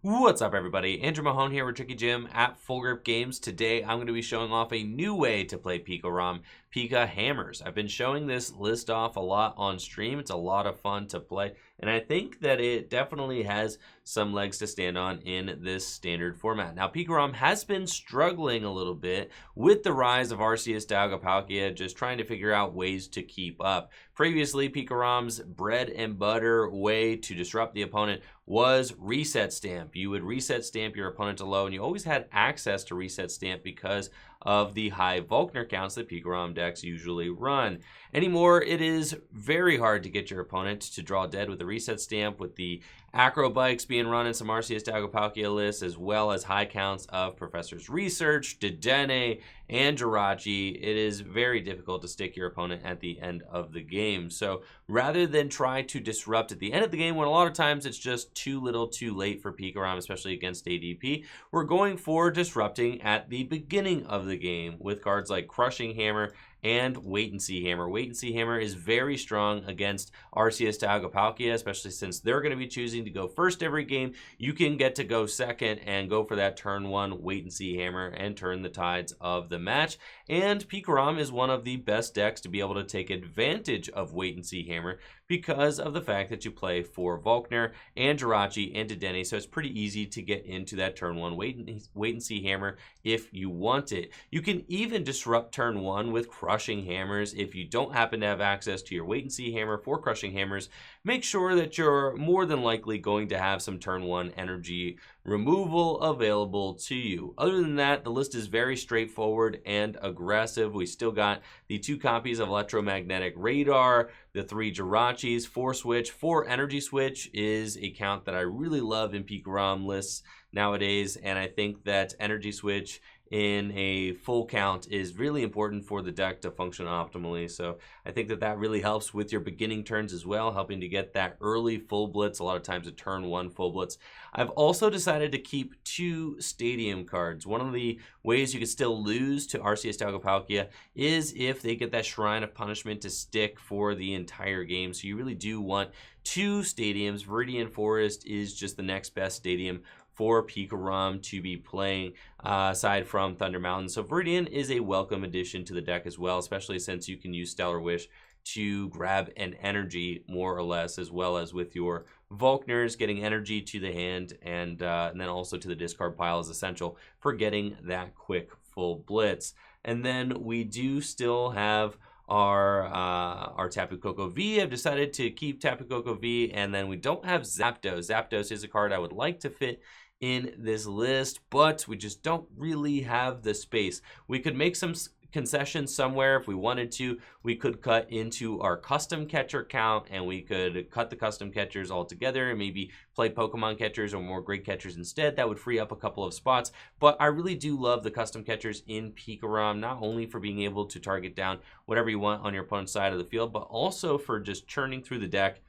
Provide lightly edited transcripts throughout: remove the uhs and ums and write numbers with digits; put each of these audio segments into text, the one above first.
What's up, everybody? Andrew Mahone here with Tricky Jim at Full Grip Games. Today I'm going to be showing off a new way to play Pikarom, PikaHammers. I've been showing this list off a lot on stream. It's a lot of fun to play, and I think that it definitely has some legs to stand on in this standard format. Now, Pikarom has been struggling a little bit with the rise of Arceus Palkia, just trying to figure out ways to keep up. Previously, Pikarom's bread and butter way to disrupt the opponent was reset stamp. You would reset stamp your opponent to low, and you always had access to reset stamp because of the high Volkner counts that Pikarom decks usually run. Anymore, it is very hard to get your opponent to draw dead with the reset stamp, with the Acro Bikes being run in some Arceus Palkia lists, as well as high counts of Professor's Research, Dedenne, and Jirachi. It is very difficult to stick your opponent at the end of the game. So rather than try to disrupt at the end of the game, when a lot of times it's just too little too late for Pikarom, especially against ADP, we're going for disrupting at the beginning of the game with cards like Crushing Hammer and Wait and See Hammer. Wait and See Hammer is very strong against Arceus Palkia, especially since they're going to be choosing to go first every game. You can get to go second and go for that turn one Wait and See Hammer and turn the tides of the match. And Pikarom is one of the best decks to be able to take advantage of Wait and See Hammer because of the fact that you play for Volkner and Jirachi and Dedenne, so it's pretty easy to get into that turn one Wait and See Hammer if you want it. You can even disrupt turn one with Crushing Hammers. If you don't happen to have access to your Wait and See Hammer for Crushing Hammers, make sure that you're more than likely going to have some turn one energy removal available to you. Other than that, the list is very straightforward and aggressive. We still got the 2 copies of Electromagnetic Radar, the 3 Jirachis, 4 Switch. 4 Energy Switch is a count that I really love in Pikarom lists nowadays, and I think that Energy Switch in a full count is really important for the deck to function optimally. So I think that that really helps with your beginning turns as well, helping to get that early full blitz, a lot of times a turn one full blitz. I've also decided to keep 2 stadium cards. One of the ways you could still lose to Arceus Palkia is if they get that Shrine of Punishment to stick for the entire game. So you really do want 2 stadiums. Viridian Forest is just the next best stadium for Pikarom to be playing aside from Thunder Mountain. So Viridian is a welcome addition to the deck as well, especially since you can use Stellar Wish to grab an energy more or less, as well as with your Volkners, getting energy to the hand and then also to the discard pile is essential for getting that quick full blitz. And then we do still have our Tapu Koko V. I've decided to keep Tapu Koko V, and then we don't have Zapdos. Zapdos is a card I would like to fit in this list, but we just don't really have the space. We could make some concessions somewhere if we wanted to. We could cut into our custom catcher count, and we could cut the custom catchers all together and maybe play Pokemon catchers or more great catchers instead. That would free up a couple of spots, but I really do love the custom catchers in Pikarom, not only for being able to target down whatever you want on your opponent's side of the field, but also for just churning through the deck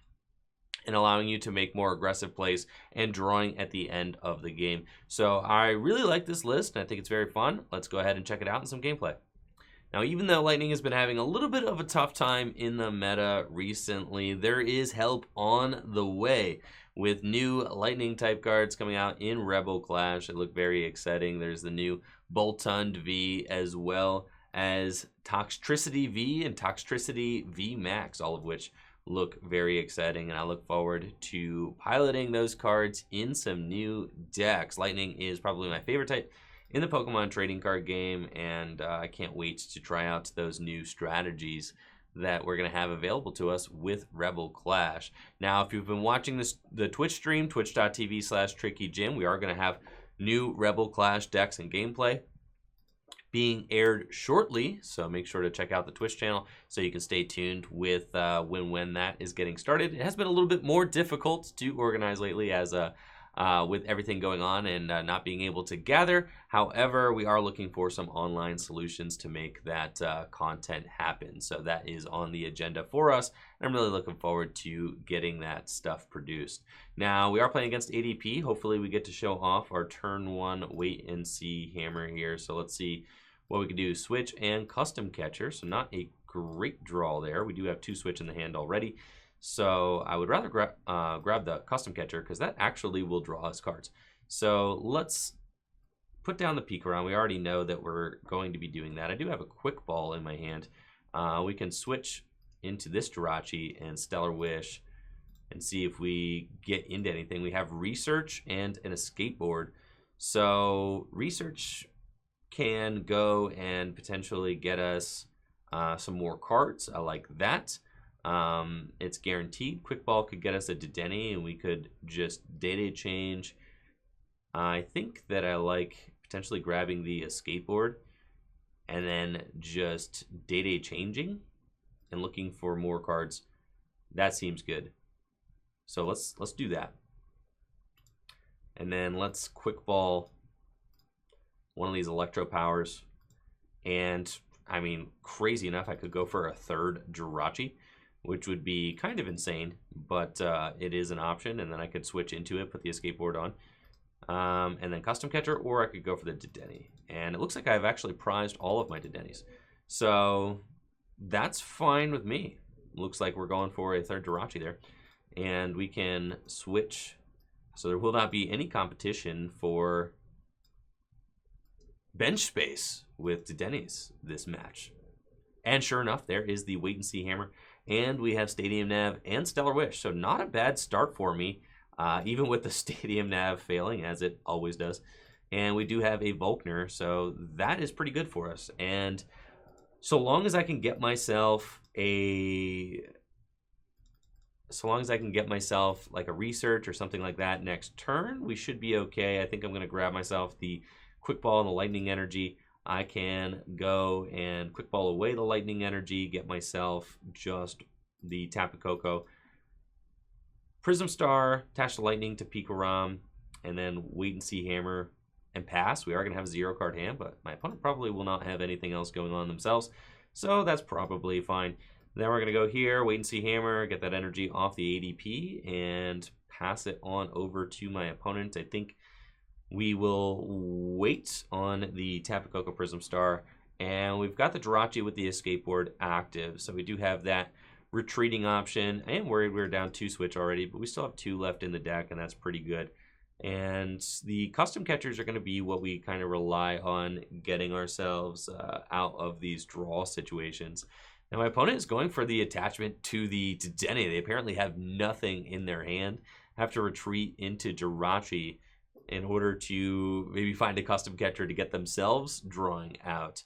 and allowing you to make more aggressive plays and drawing at the end of the game. So I really like this list, and I think it's very fun. Let's go ahead and check it out in some gameplay. Now, even though Lightning has been having a little bit of a tough time in the meta recently, there is help on the way with new Lightning type cards coming out in Rebel Clash. They look very exciting. There's the new Boltund V, as well as Toxtricity V and Toxtricity V Max, all of which look very exciting, and I look forward to piloting those cards in some new decks. Lightning is probably my favorite type in the Pokemon trading card game, and I can't wait to try out those new strategies that we're going to have available to us with Rebel Clash. Now, if you've been watching the Twitch stream, twitch.tv/TrickyJim, we are going to have new Rebel Clash decks and gameplay being aired shortly, so make sure to check out the Twitch channel so you can stay tuned with when that is getting started. It has been a little bit more difficult to organize lately as with everything going on and not being able to gather. However, we are looking for some online solutions to make that content happen. So that is on the agenda for us, and I'm really looking forward to getting that stuff produced. Now, we are playing against ADP. Hopefully, we get to show off our turn one Wait and See Hammer here. So let's see what we can do. Switch and Custom Catcher. So not a great draw there. We do have 2 Switch in the hand already. So I would rather grab the Custom Catcher because that actually will draw us cards. So let's put down the Pikarom. We already know that we're going to be doing that. I do have a quick ball in my hand. We can switch into this Jirachi and Stellar Wish and see if we get into anything. We have Research and an Escape Board. So Research can go and potentially get us some more cards. I like that. It's guaranteed. Quick Ball could get us a Dedenne, and we could just data change. I think that I like potentially grabbing the Escape Board and then just data changing and looking for more cards. That seems good. So let's do that. And then let's Quick Ball one of these Electropowers. And I mean, crazy enough, I could go for a third Jirachi, which would be kind of insane, but it is an option. And then I could switch into it, put the Escape Board on. And then Custom Catcher, or I could go for the Dedenne. And it looks like I've actually prized all of my Dedennes. So that's fine with me. Looks like we're going for a third Jirachi there. And we can switch. So there will not be any competition for bench space with Dedennes this match. And sure enough, there is the Wait and See Hammer. And we have Stadium Nav and Stellar Wish. So not a bad start for me. Even with the Stadium Nav failing, as it always does. And we do have a Volkner, so that is pretty good for us. And so long as I can get myself like a Research or something like that next turn, we should be okay. I think I'm going to grab myself the Quick Ball and the Lightning Energy. I can go and Quick Ball away the Lightning Energy, get myself just the Tapu Koko Prism Star, attach the Lightning to Pikarom, and then Wait and See Hammer and pass. We are going to have a 0-card hand, but my opponent probably will not have anything else going on themselves, so that's probably fine. Then we're going to go here, Wait and See Hammer, get that energy off the ADP, and pass it on over to my opponent. I think we will wait on the Tapu Koko Prism Star, and we've got the Jirachi with the Escape Board active, so we do have that retreating option. I am worried we're down 2 Switch already, but we still have 2 left in the deck, and that's pretty good. And the Custom Catchers are going to be what we kind of rely on getting ourselves out of these draw situations. Now my opponent is going for the attachment to the Dedenne. They apparently have nothing in their hand. Have to retreat into Jirachi in order to maybe find a Custom Catcher to get themselves drawing out.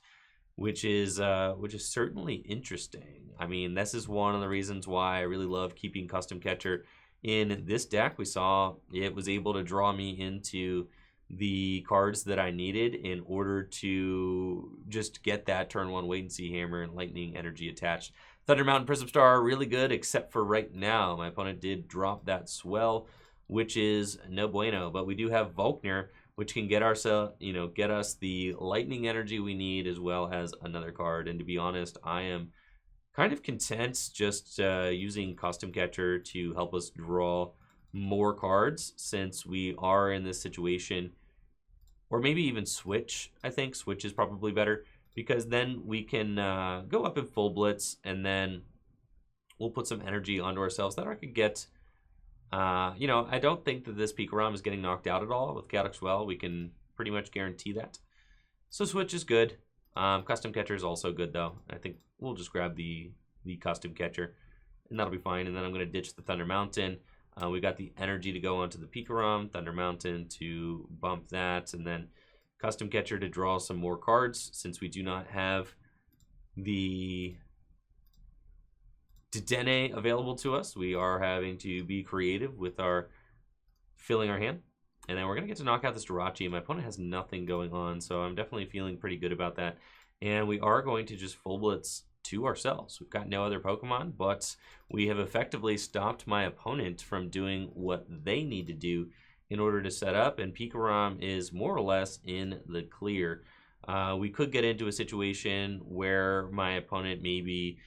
Which is certainly interesting. I mean, this is one of the reasons why I really love keeping Custom Catcher in this deck. We saw it was able to draw me into the cards that I needed in order to just get that turn 1 Wait and See Hammer and Lightning Energy attached. Thunder Mountain Prism Star are really good, except for right now. My opponent did drop that Swell, which is no bueno. But we do have Volkner, which can get us the Lightning Energy we need, as well as another card. And to be honest, I am kind of content just using Custom Catcher to help us draw more cards, since we are in this situation. Or maybe even Switch. I think Switch is probably better, because then we can go up in full blitz, and then we'll put some energy onto ourselves that I could get. I don't think that this Pikarom is getting knocked out at all. With Chaotic Swell, we can pretty much guarantee that. So Switch is good. Custom Catcher is also good, though. I think we'll just grab the Custom Catcher, and that'll be fine. And then I'm going to ditch the Thunder Mountain. We got the energy to go onto the Pikarom, Thunder Mountain to bump that, and then Custom Catcher to draw some more cards, since we do not have the Dedenne available to us. We are having to be creative with our filling our hand. And then we're going to get to knock out this Jirachi. My opponent has nothing going on, so I'm definitely feeling pretty good about that. And we are going to just full blitz to ourselves. We've got no other Pokemon, but we have effectively stopped my opponent from doing what they need to do in order to set up, and Pikarom is more or less in the clear. We could get into a situation where my opponent maybe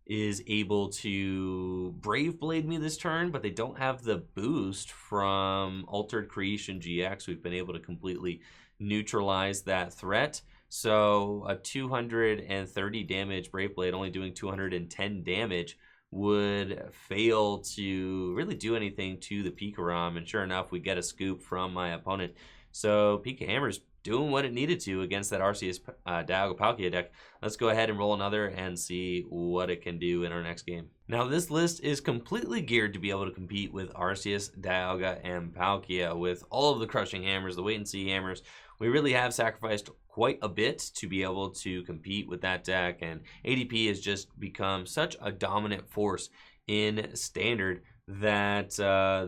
is able to Brave Blade me this turn, but they don't have the boost from Altered Creation GX. We've been able to completely neutralize that threat. So a 230 damage Brave Blade, only doing 210 damage, would fail to really do anything to the Pikarom, and sure enough, we get a scoop from my opponent. So PikaHammers doing what it needed to against that RCS Dialga Palkia deck. Let's go ahead and roll another and see what it can do in our next game. Now this list is completely geared to be able to compete with Arceus, Dialga, and Palkia with all of the crushing hammers, the wait and see hammers. We really have sacrificed quite a bit to be able to compete with that deck, and ADP has just become such a dominant force in Standard that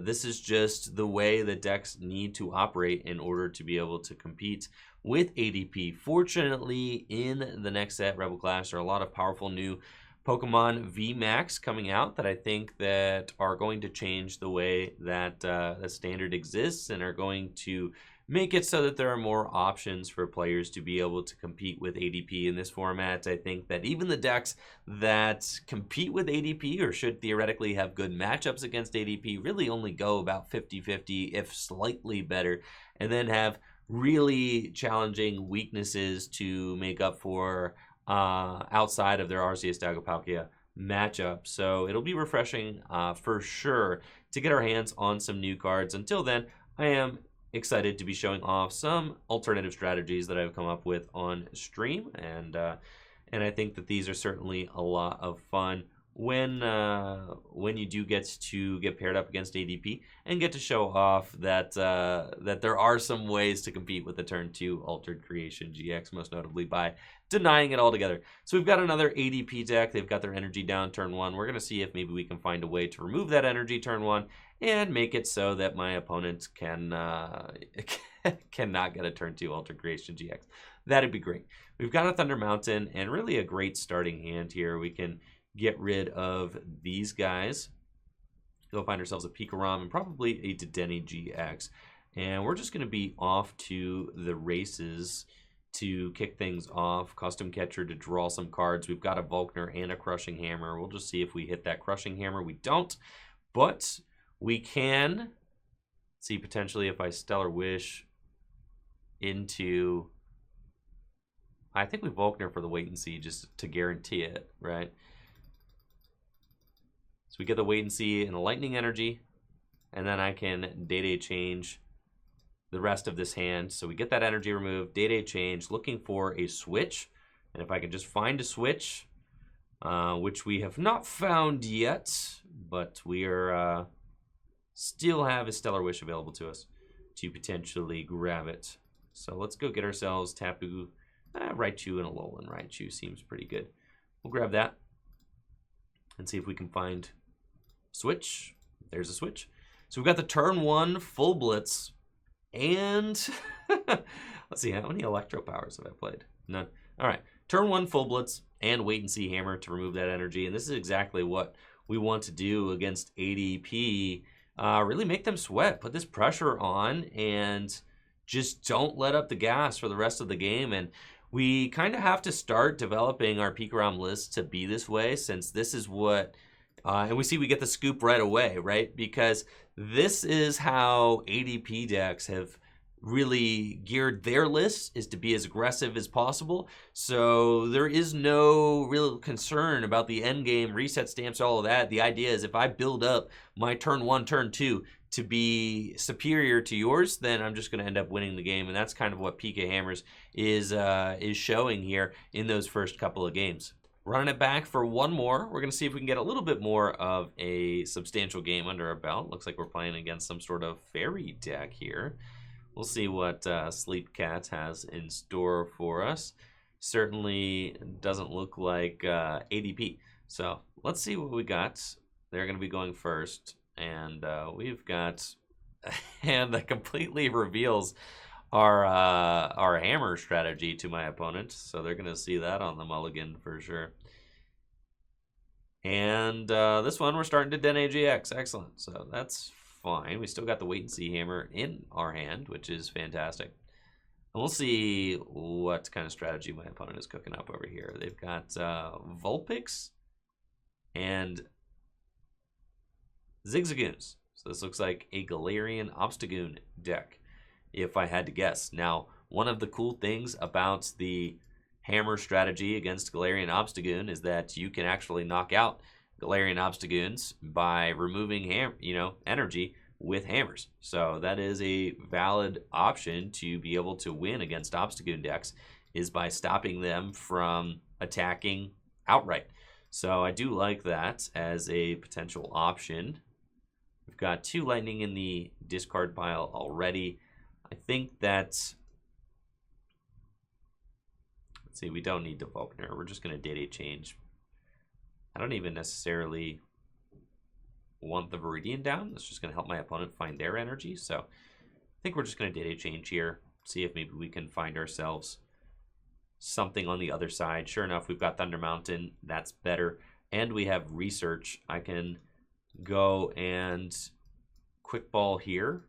this is just the way the decks need to operate in order to be able to compete with ADP. Fortunately, in the next set, Rebel Clash, there are a lot of powerful new Pokemon VMAX coming out that I think that are going to change the way that that Standard exists and are going to make it so that there are more options for players to be able to compete with ADP in this format. I think that even the decks that compete with ADP or should theoretically have good matchups against ADP really only go about 50-50, if slightly better, and then have really challenging weaknesses to make up for outside of their Arceus Dialga Palkia matchup. So it'll be refreshing for sure to get our hands on some new cards. Until then, I am excited to be showing off some alternative strategies that I've come up with on stream, and I think that these are certainly a lot of fun when you do get to get paired up against ADP and get to show off that that there are some ways to compete with the turn 2 Altered Creation GX, most notably by denying it altogether. So we've got another ADP deck. They've got their energy down turn 1. We're going to see if maybe we can find a way to remove that energy turn 1 and make it so that my opponent can cannot get a turn 2 Altered Creation GX. That'd be great. We've got a Thunder Mountain and really a great starting hand here. We can get rid of these guys. We'll find ourselves a Pikarom and probably a Dedenne-GX. And we're just going to be off to the races to kick things off. Custom Catcher to draw some cards. We've got a Volkner and a Crushing Hammer. We'll just see if we hit that Crushing Hammer. We don't, but we can see potentially if I Stellar Wish into... I think we Volkner for the wait and see just to guarantee it, right? So we get the wait and see and the lightning energy, and then I can Day change the rest of this hand. So we get that energy removed, Day change, looking for a switch. And if I can just find a switch, which we have not found yet, but we are still have a Stellar Wish available to us to potentially grab it. So let's go get ourselves Tapu, Raichu, and Alolan. Raichu seems pretty good. We'll grab that and see if we can find switch. There's a switch. So we've got the turn 1 full blitz, and let's see, how many Electropowers have I played? None. All right, turn 1 full blitz and wait and see hammer to remove that energy, and this is exactly what we want to do against ADP. Really make them sweat, put this pressure on, and just don't let up the gas for the rest of the game. And we kind of have to start developing our Pikarom list to be this way, since this is what, and we see we get the scoop right away, right? Because this is how ADP decks have really geared their lists, is to be as aggressive as possible. So there is no real concern about the end game, reset stamps, all of that. The idea is if I build up my turn 1, turn 2 to be superior to yours, then I'm just going to end up winning the game. And that's kind of what PikaHammers is showing here in those first couple of games. Running it back for one more. We're going to see if we can get a little bit more of a substantial game under our belt. Looks like we're playing against some sort of fairy deck here. We'll see what Sleep Cat has in store for us. Certainly doesn't look like ADP. So let's see what we got. They're going to be going first. And we've got a hand that completely reveals our hammer strategy to my opponent. So they're going to see that on the mulligan for sure. And this one, we're starting to Dedenne-GX. Excellent. So that's fine. We still got the wait and see hammer in our hand, which is fantastic. And we'll see what kind of strategy my opponent is cooking up over here. They've got Vulpix and Zigzagoons. So this looks like a Galarian Obstagoon deck, if I had to guess. Now, one of the cool things about the hammer strategy against Galarian Obstagoon is that you can actually knock out Galarian Obstagoons by removing energy with hammers. So that is a valid option to be able to win against Obstagoon decks, is by stopping them from attacking outright. So I do like that as a potential option. We've got 2 lightning in the discard pile already. I think that, let's see, we don't need the Volkner. We're just going to data change. I don't even necessarily want the Viridian down. That's just going to help my opponent find their energy. So I think we're just going to data change here. See if maybe we can find ourselves something on the other side. Sure enough, we've got Thunder Mountain. That's better. And we have Research. I can go and Quick Ball here.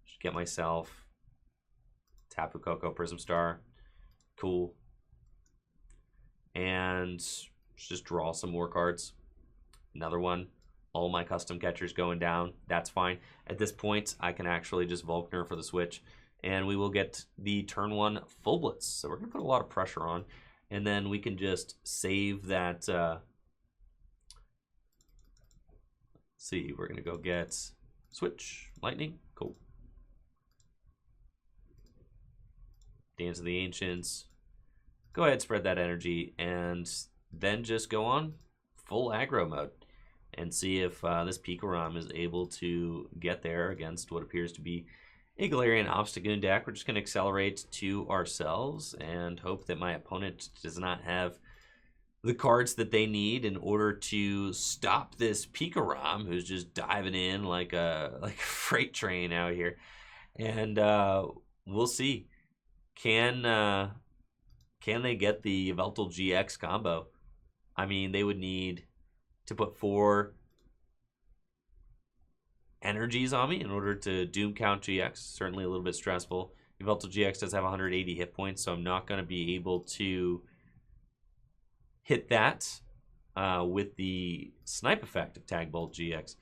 Just get myself Tapu Koko Prism Star. Cool. And just draw some more cards. Another one. All my custom catchers going down. That's fine. At this point, I can actually just Volkner for the switch. And we will get the turn 1 full blitz. So we're going to put a lot of pressure on. And then we can just save that. Let's see, we're going to go get Switch, Lightning. Cool. Dance of the Ancients. Go ahead, spread that energy. And then just go on full aggro mode. And see if this Pikarom is able to get there against what appears to be a Galarian Obstagoon deck. We're just going to accelerate to ourselves and hope that my opponent does not have the cards that they need in order to stop this Pikarom, who's just diving in like a freight train out here. And we'll see. Can they get the Electropower combo? I mean, they would need to put 4 energies on me in order to Doom Count GX. Certainly a little bit stressful. Electropower GX does have 180 hit points, so I'm not going to be able to hit that with the snipe effect of Tag Bolt GX.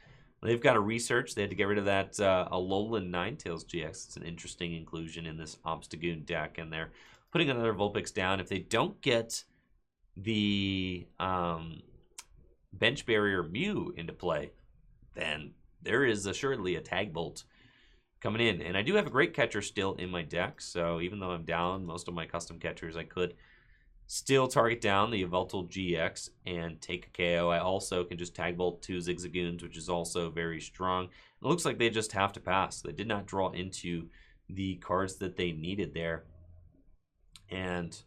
They've got a Research. They had to get rid of that Alolan Ninetales GX. It's an interesting inclusion in this Obstagoon deck, and they're putting another Vulpix down. If they don't get the Bench Barrier Mew into play, then there is assuredly a Tag Bolt coming in. And I do have a Great Catcher still in my deck, so even though I'm down most of my custom catchers, I could still target down the Electropower GX and take a KO. I also can just Tag Bolt 2 Zigzagoons, which is also very strong. It looks like they just have to pass. They did not draw into the cards that they needed there. And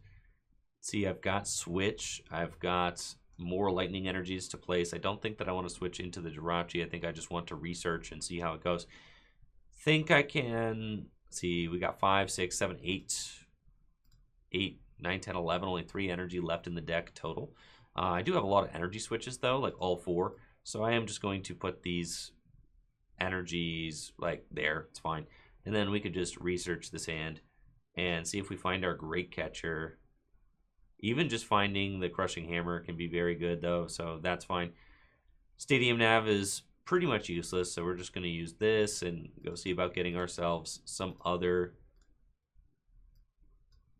see, I've got Switch. I've got more lightning energies to place. I don't think that I want to switch into the Jirachi. I think I just want to Research and see how it goes. Think I can, see, we got 5, 6, 7, 8, 9, 10, 11, only 3 energy left in the deck total. I do have a lot of energy switches though, like all 4. So I am just going to put these energies like there. It's fine. And then we could just Research this hand and see if we find our Great Catcher. Even just finding the Crushing Hammer can be very good though, so that's fine. Stadium Nav is pretty much useless, so we're just going to use this and go see about getting ourselves some other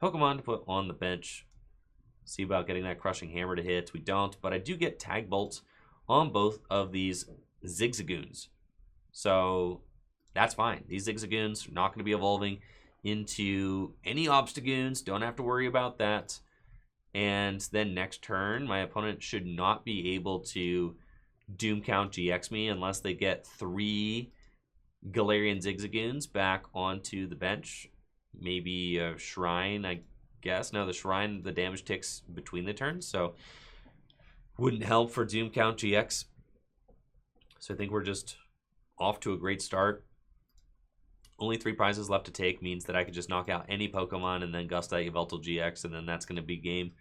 Pokemon to put on the bench. See about getting that Crushing Hammer to hit. We don't, but I do get Tag Bolt on both of these Zigzagoons. So that's fine. These Zigzagoons are not going to be evolving into any Obstagoons. Don't have to worry about that. And then next turn, my opponent should not be able to Doom Count GX me unless they get 3 Galarian Zigzagoons back onto the bench. Maybe a Shrine, I guess. No, the Shrine, the damage ticks between the turns, so wouldn't help for Doom Count GX. So I think we're just off to a great start. Only 3 prizes left to take means that I could just knock out any Pokemon and then gust out Electropower GX, and then that's going to be game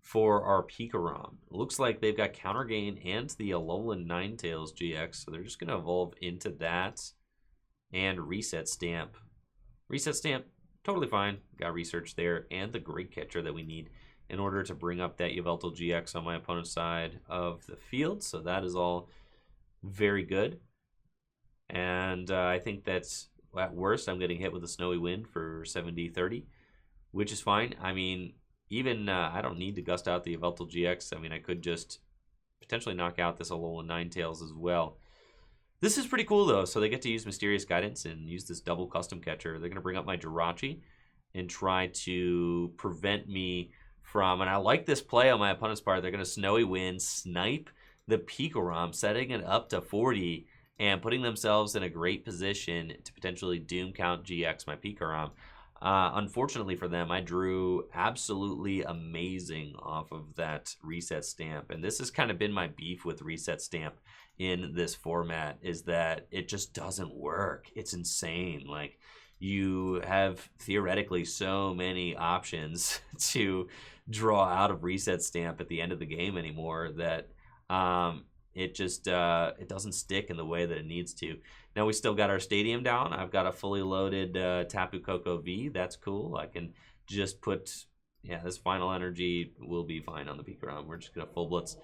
for our Pikarom. It looks like they've got Counter Gain and the Alolan Ninetales GX, so they're just going to evolve into that and Reset Stamp. Reset Stamp, totally fine. Got Research there and the Great Catcher that we need in order to bring up that Electropower GX on my opponent's side of the field, so that is all very good. And I think that's, at worst, I'm getting hit with a Snowy Wind for 70-30, which is fine. I mean, even I don't need to gust out the Electropower GX. I mean, I could just potentially knock out this Alolan Ninetales as well. This is pretty cool, though. So they get to use Mysterious Guidance and use this double custom catcher. They're going to bring up my Jirachi and try to prevent me from, and I like this play on my opponent's part, they're going to Snowy Wind, snipe the Pikarom, setting it up to 40, and putting themselves in a great position to potentially Doom Count GX my Pikarom. Unfortunately for them, I drew absolutely amazing off of that Reset Stamp, and this has kind of been my beef with Reset Stamp in this format, is that it just doesn't work. It's insane. Like, you have theoretically so many options to draw out of Reset Stamp at the end of the game anymore that it just it doesn't stick in the way that it needs to. Now we still got our stadium down. I've got a fully loaded Tapu Koko V. That's cool. I can just put, yeah, this final energy will be fine on the Pikarom. We're just gonna full blitz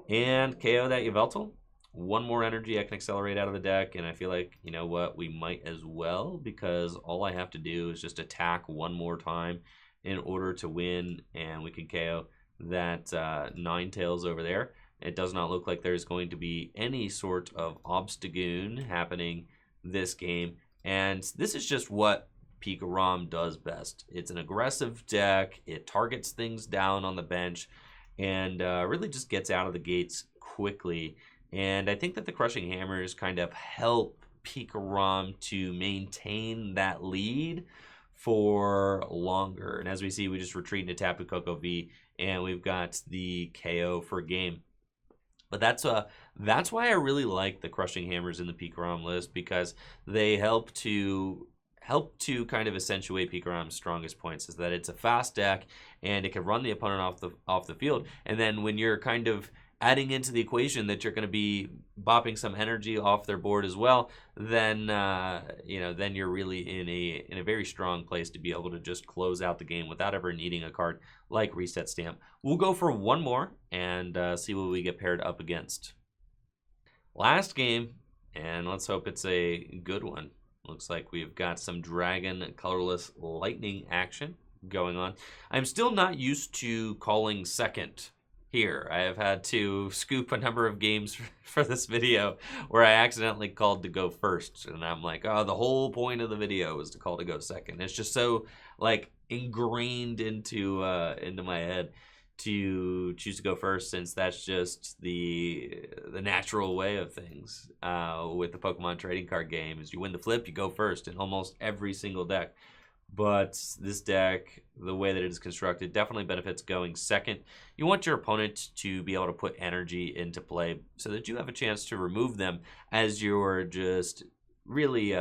and KO that Yveltal. One more energy I can accelerate out of the deck, and I feel like, you know what, we might as well, because all I have to do is just attack one more time in order to win, and we can KO that Ninetales over there. It does not look like there's going to be any sort of Obstagoon happening this game, and this is just what Pikarom does best. It's an aggressive deck, it targets things down on the bench, and really just gets out of the gates quickly. And I think that the Crushing Hammers kind of help Pikarom to maintain that lead for longer. And as we see, we just retreat into Tapu Koko V, and we've got the KO for game. But that's why I really like the Crushing Hammers in the Pikarom list, because they help to kind of accentuate Pikarom's strongest points, is that it's a fast deck and it can run the opponent off the field. And then when you're kind of adding into the equation that you're going to be bopping some energy off their board as well, then then you're really in a very strong place to be able to just close out the game without ever needing a card like Reset Stamp. We'll go for one more and see what we get paired up against. Last game, and let's hope it's a good one. Looks like we've got some Dragon Colorless Lightning action going on. I'm still not used to calling second here. I have had to scoop a number of games for this video where I accidentally called to go first, and I'm like, oh, the whole point of the video is to call to go second. It's just so like ingrained into my head to choose to go first, since that's just the natural way of things with the Pokemon trading card game. Is you win the flip, you go first in almost every single deck. But this deck, the way that it is constructed, definitely benefits going second. You want your opponent to be able to put energy into play so that you have a chance to remove them as you're just really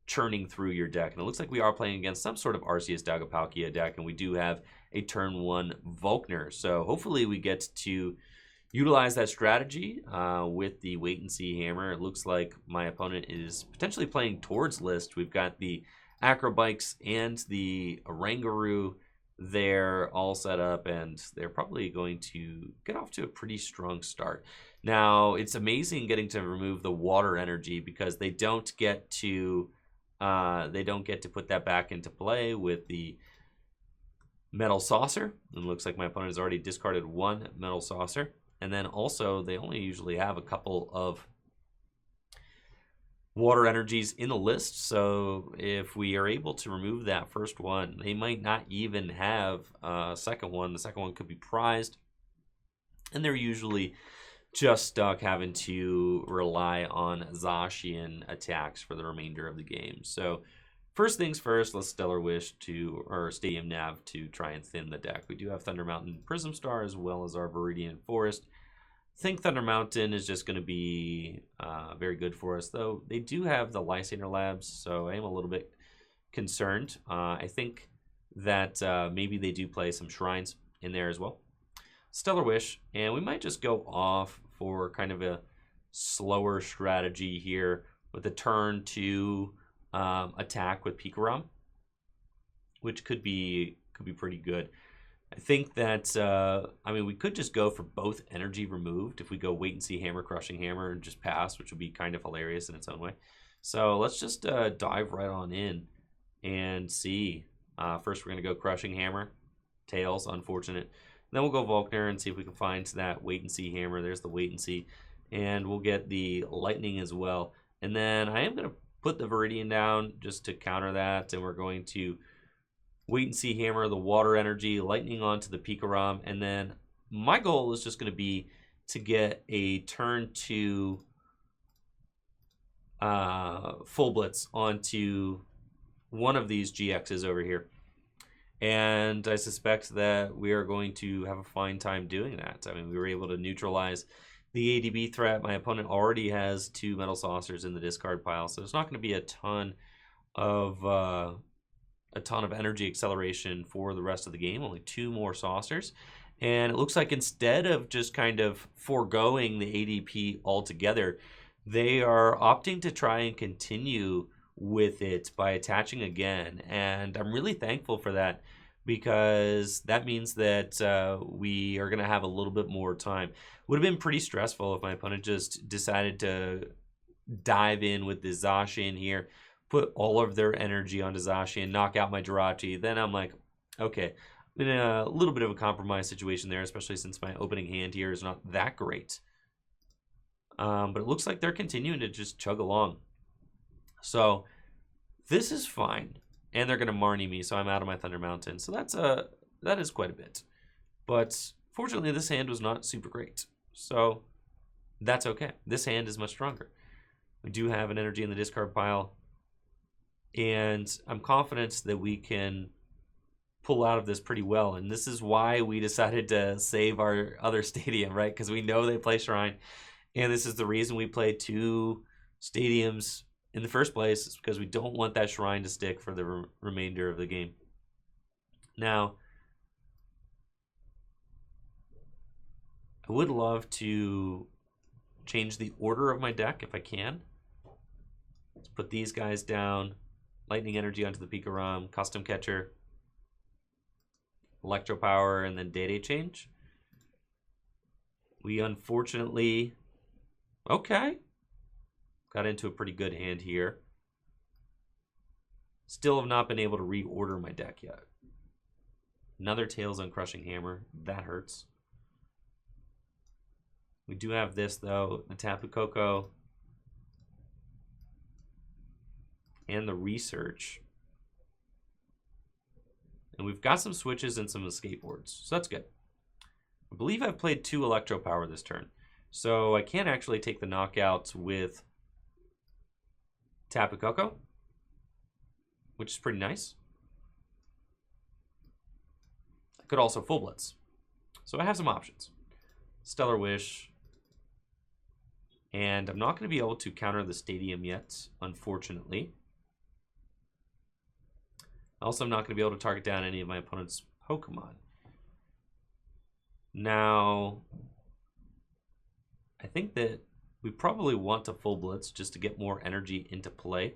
churning through your deck. And it looks like we are playing against some sort of Arceus Dagapalkia deck, and we do have a turn 1 Volkner. So hopefully we get to utilize that strategy with the Wait and See Hammer. It looks like my opponent is potentially playing towards list. We've got the Acrobikes and the Oranguru there all set up, and they're probably going to get off to a pretty strong start. Now, it's amazing getting to remove the water energy, because they don't get to put that back into play with the Metal Saucer. It looks like my opponent has already discarded one Metal Saucer. And then also, they only usually have a couple of water energies in the list. So if we are able to remove that first one, they might not even have a second one. The second one could be prized. And they're usually just stuck having to rely on Zacian attacks for the remainder of the game. So first things first, let's Stellar Wish or Stadium Nav to try and thin the deck. We do have Thunder Mountain Prism Star as well as our Viridian Forest. I think Thunder Mountain is just going to be very good for us, though they do have the Lysander Labs, so I am a little bit concerned. I think that maybe they do play some Shrines in there as well. Stellar Wish, and we might just go off for kind of a slower strategy here with a turn 2 attack with Pikarom, which could be pretty good. I think that, I mean, we could just go for both energy removed if we go Wait and See Hammer, Crushing Hammer, and just pass, which would be kind of hilarious in its own way. So let's just dive right on in and see. First, we're going to go Crushing Hammer. Tails, unfortunate. Then we'll go Volkner and see if we can find that wait and see hammer. There's the wait and see. And we'll get the lightning as well. And then I am going to put the Viridian down just to counter that. And we're going to wait and see hammer, the water energy, lightning onto the Pikarom. And then my goal is just going to be to get a turn 2 full blitz onto one of these GXs over here. And I suspect that we are going to have a fine time doing that. I mean, we were able to neutralize the ADP threat. My opponent already has 2 metal saucers in the discard pile, so there's not going to be a ton of energy acceleration for the rest of the game. Only 2 more saucers. And it looks like instead of just kind of foregoing the ADP altogether, they are opting to try and continue with it by attaching again. And I'm really thankful for that, because that means that we are going to have a little bit more time. Would have been pretty stressful if my opponent just decided to dive in with the Zacian here, put all of their energy onto Zacian, knock out my Jirachi. Then I'm like, okay, I'm in a little bit of a compromise situation there, especially since my opening hand here is not that great. But it looks like they're continuing to just chug along. So this is fine. And they're going to Marnie me, so I'm out of my Thunder Mountain. So that is quite a bit. But fortunately, this hand was not super great. So that's okay. This hand is much stronger. We do have an energy in the discard pile. And I'm confident that we can pull out of this pretty well. And this is why we decided to save our other stadium, right? Because we know they play Shrine. And this is the reason we play 2 stadiums in the first place, is because we don't want that Shrine to stick for the remainder of the game. Now, I would love to change the order of my deck if I can. Let's put these guys down. Lightning energy onto the Pikarom, custom catcher, Electropower, and then Dedenne change. We unfortunately, okay, got into a pretty good hand here. Still have not been able to reorder my deck yet. Another Tails on Crushing Hammer. That hurts. We do have this, though. The Tapu Koko. And the Research. And we've got some switches and some escape boards. So that's good. I believe I've played 2 Electropower this turn. So I can actually take the knockout with Tapu Koko, which is pretty nice. I could also full blitz. So I have some options. Stellar Wish. And I'm not going to be able to counter the Stadium yet, unfortunately. Also, I'm not going to be able to target down any of my opponent's Pokemon. Now, I think that we probably want to full blitz just to get more energy into play.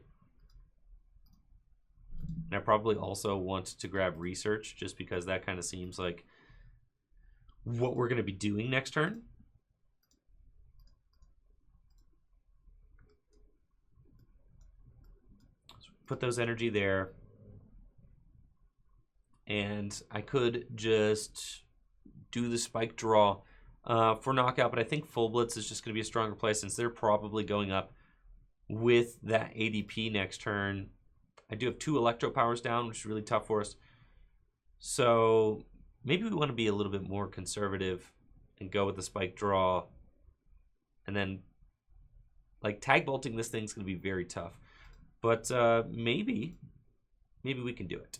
And I probably also want to grab Research just because that kind of seems like what we're going to be doing next turn. So put those energy there. And I could just do the Spike Draw for knockout, but I think full blitz is just going to be a stronger play since they're probably going up with that ADP next turn. I do have 2 Electropowers down, which is really tough for us. So maybe we want to be a little bit more conservative and go with the Spike Draw. And then, like, tag bolting this thing's going to be very tough. But maybe we can do it.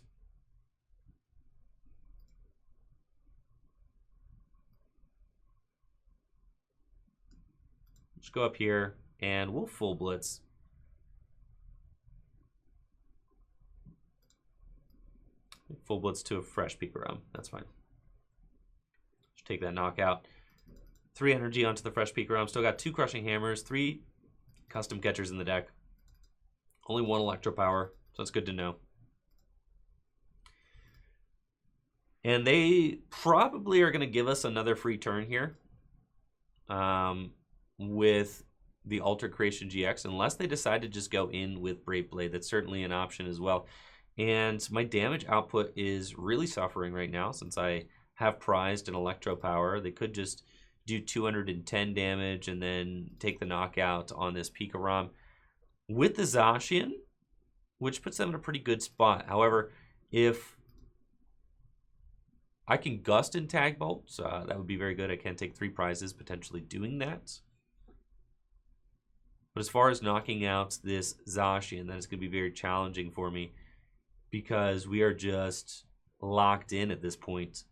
Just go up here and we'll full blitz. Full blitz to a fresh Pikarom. That's fine. Just take that knockout. 3 energy onto the fresh Pikarom. Still got 2 Crushing Hammers, 3 custom catchers in the deck. Only 1 Electropower, so that's good to know. And they probably are going to give us another free turn here. With the Alter Creation GX, unless they decide to just go in with Brave Blade. That's certainly an option as well. And my damage output is really suffering right now since I have prized an Electropower. They could just do 210 damage and then take the knockout on this Pikarom with the Zacian, which puts them in a pretty good spot. However, if I can Gust and Tag Bolt, that would be very good. I can take 3 prizes, potentially doing that. But as far as knocking out this Zacian, that is going to be very challenging for me because we are just locked in at this point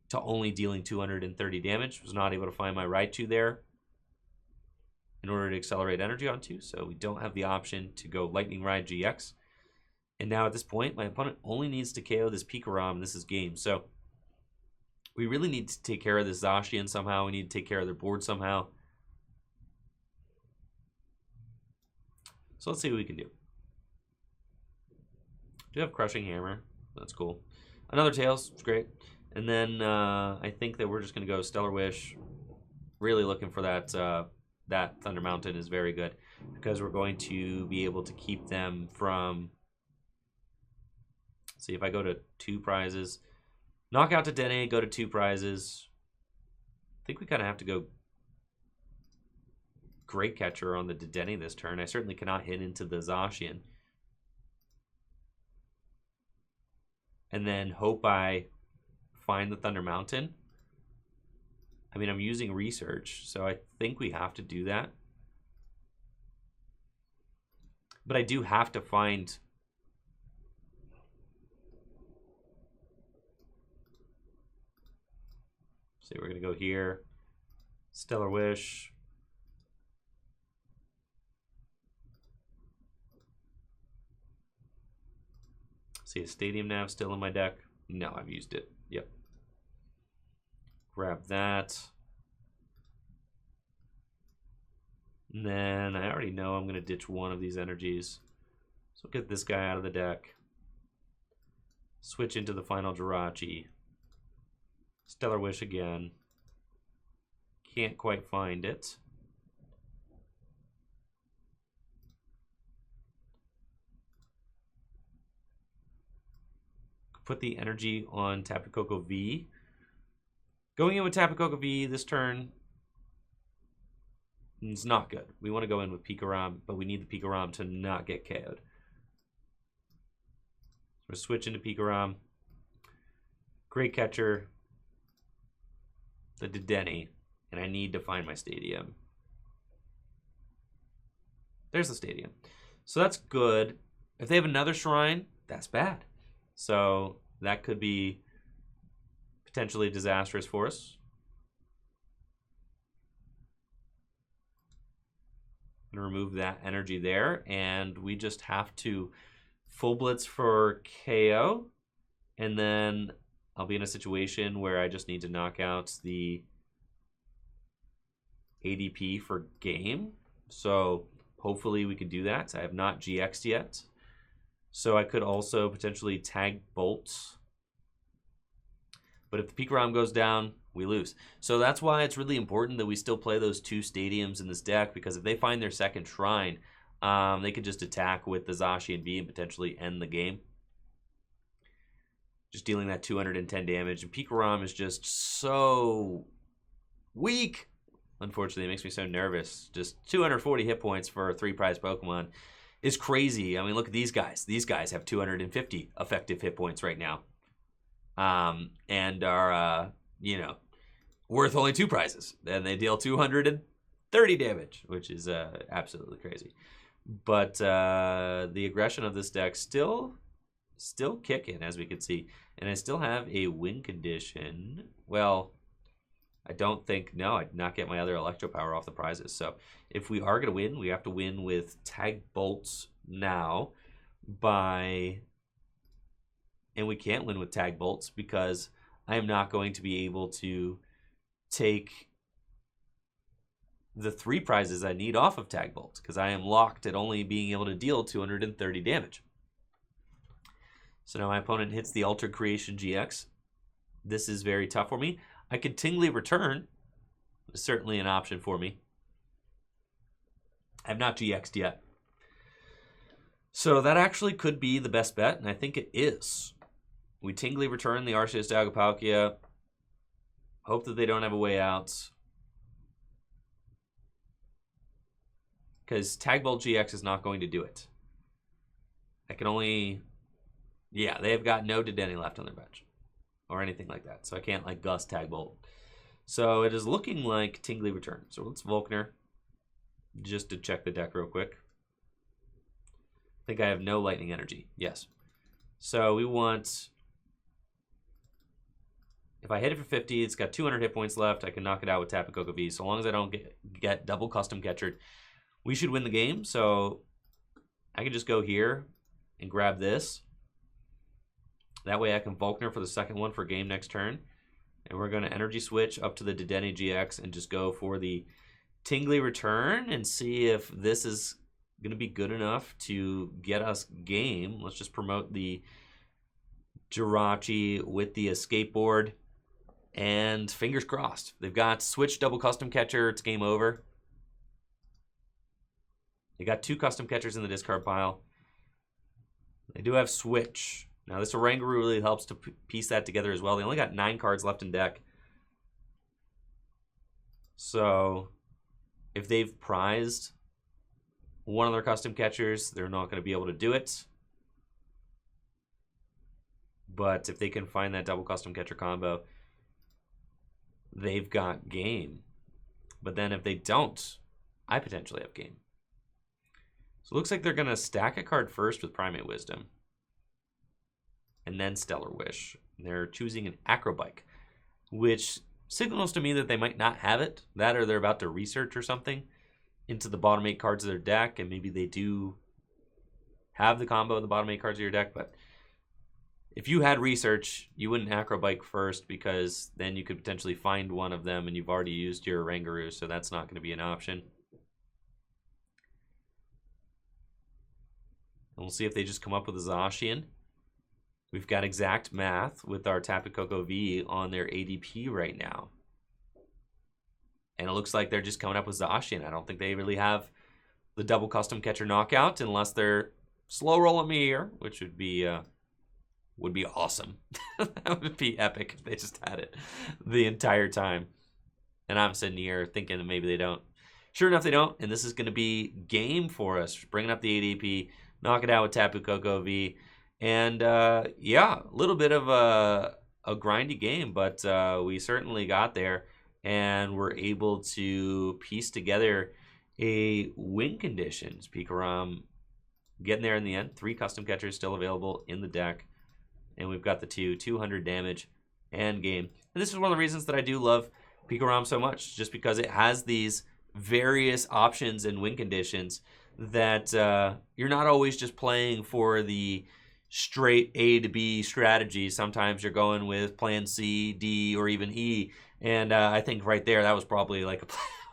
to only dealing 230 damage. Was not able to find my Raichu there in order to accelerate energy onto, so we don't have the option to go Lightning Ride GX. And now at this point, my opponent only needs to KO this Pikarom, and this is game. So we really need to take care of this Zacian somehow. We need to take care of their board somehow. So let's see what we can do. Do have Crushing Hammer. That's cool. Another Tails. It's great. And then I think that we're just going to go Stellar Wish. Really looking for that. That Thunder Mountain is very good because we're going to be able to keep them from... See, if I go to 2 prizes. Knock out Dedenne, go to 2 prizes. I think we kind of have to go Great Catcher on the Dedenne this turn. I certainly cannot hit into the Zacian. And then hope I find the Thunder Mountain. I mean, I'm using Research, so I think we have to do that. But I do have to find... See, we're going to go here. Stellar Wish. See, a Stadium Nav still in my deck. No, I've used it. Yep. Grab that. And then I already know I'm going to ditch one of these energies. So get this guy out of the deck. Switch into the final Jirachi. Stellar Wish again. Can't quite find it. Put the energy on Tapu Koko V. Going in with Tapu Koko V this turn is not good. We want to go in with Pikarom, but we need the Pikarom to not get KO'd. So we're switching to Pikarom. Great Catcher. The Dedenne. And I need to find my Stadium. There's the Stadium. So that's good. If they have another Shrine, that's bad. So that could be potentially disastrous for us. I'm going to remove that energy there, and we just have to full blitz for KO, and then I'll be in a situation where I just need to knock out the ADP for game. So hopefully we can do that. I have not GX'd yet. So I could also potentially tag bolts. But if the Pikarom goes down, we lose. So that's why it's really important that we still play those 2 stadiums in this deck, because if they find their second shrine, they could just attack with the Zacian V and potentially end the game. Just dealing that 210 damage. And Pikarom is just so weak. Unfortunately, it makes me so nervous. Just 240 hit points for a 3-prize Pokemon is crazy. I mean, look at these guys. These guys have 250 effective hit points right now. And are, you know, worth only 2 prizes. And they deal 230 damage, which is absolutely crazy. But the aggression of this deck still kicking, as we can see. And I still have a win condition. Well, I don't think, no, I did not get my other Electropower off the prizes. So if we are going to win, we have to win with Tag Bolts now by... And we can't win with Tag Bolts because I am not going to be able to take the 3 prizes I need off of Tag Bolts because I am locked at only being able to deal 230 damage. So now my opponent hits the Altered Creation GX. This is very tough for me. I could Tingly Return. It's certainly an option for me. I have not GX'd yet. So that actually could be the best bet, and I think it is. We Tingly return the Arceus Dagapalkia. Hope that they don't have a way out. Because Tagbolt GX is not going to do it. I can only... Yeah, they have got no Dedenne left on their bench. Or anything like that. So I can't, like, Gust Tagbolt. So it is looking like Tingly return. So let's Volkner. Just to check the deck real quick. I think I have no Lightning Energy. Yes. So we want... If I hit it for 50, it's got 200 hit points left. I can knock it out with Tapu Koko V. So long as I don't get double custom catchered, we should win the game. So I can just go here and grab this. That way I can Volkner for the second one for game next turn. And we're going to Energy Switch up to the Dedenne-GX and just go for the Tingly return and see if this is going to be good enough to get us game. Let's just promote the Jirachi with the Escape Board. And fingers crossed. They've got Switch double custom catcher. It's game over. They got 2 custom catchers in the discard pile. They do have Switch. Now this Oranguru really helps to piece that together as well. They only got 9 cards left in deck. So if they've prized one of their custom catchers, they're not going to be able to do it. But if they can find that double custom catcher combo, they've got game. But then if they don't, I potentially have game. So it looks like they're going to stack a card first with Primate Wisdom. And then Stellar Wish. They're choosing an Acrobike, which signals to me that they might not have it. That or they're about to research or something into the bottom 8 cards of their deck. And maybe they do have the combo in the bottom 8 cards of your deck. But if you had research, you wouldn't Acrobike first because then you could potentially find one of them and you've already used your Oranguru, so that's not going to be an option. And we'll see if they just come up with a Zacian. We've got exact math with our Tapu Koko V on their ADP right now. And it looks like they're just coming up with Zacian. I don't think they really have the double custom catcher knockout unless they're slow rolling me here, which would be awesome. That would be epic if they just had it the entire time. And I'm sitting here thinking that maybe they don't. Sure enough, they don't. And this is going to be game for us. Bringing up the ADP, knock it out with Tapu Koko V. And yeah, a little bit of a grindy game, but we certainly got there. And we're able to piece together a win conditions. Pikarom getting there in the end. 3 custom catchers still available in the deck. And we've got the 200 damage and game. And this is one of the reasons that I do love Pikarom so much, just because it has these various options and win conditions that you're not always just playing for the straight A to B strategy. Sometimes you're going with plan C, D, or even E. And I think right there, that was probably like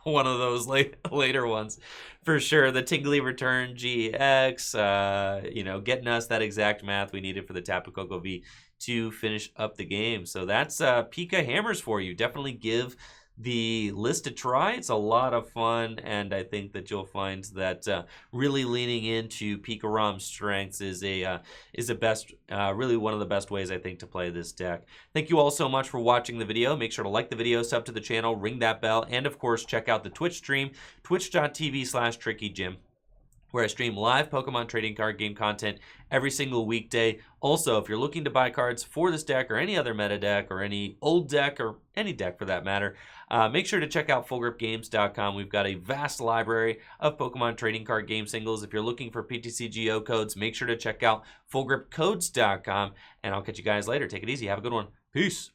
one of those later ones. For sure, the Tingly return GX, you know, getting us that exact math we needed for the Tapu Koko V to finish up the game. So that's PikaHammers for you. Definitely give the list a try. It's a lot of fun, and I think that you'll find that really leaning into Pikarom's strengths is really one of the best ways I think to play this deck. Thank you all so much for watching the video. Make sure to like the video, sub to the channel, ring that bell, and of course check out the Twitch stream, twitch.tv/TrickyJim, where I stream live Pokemon trading card game content every single weekday. Also, if you're looking to buy cards for this deck or any other meta deck or any old deck or any deck for that matter, make sure to check out FullGripGames.com. We've got a vast library of Pokemon trading card game singles. If you're looking for PTCGO codes, make sure to check out FullGripCodes.com. And I'll catch you guys later. Take it easy. Have a good one. Peace.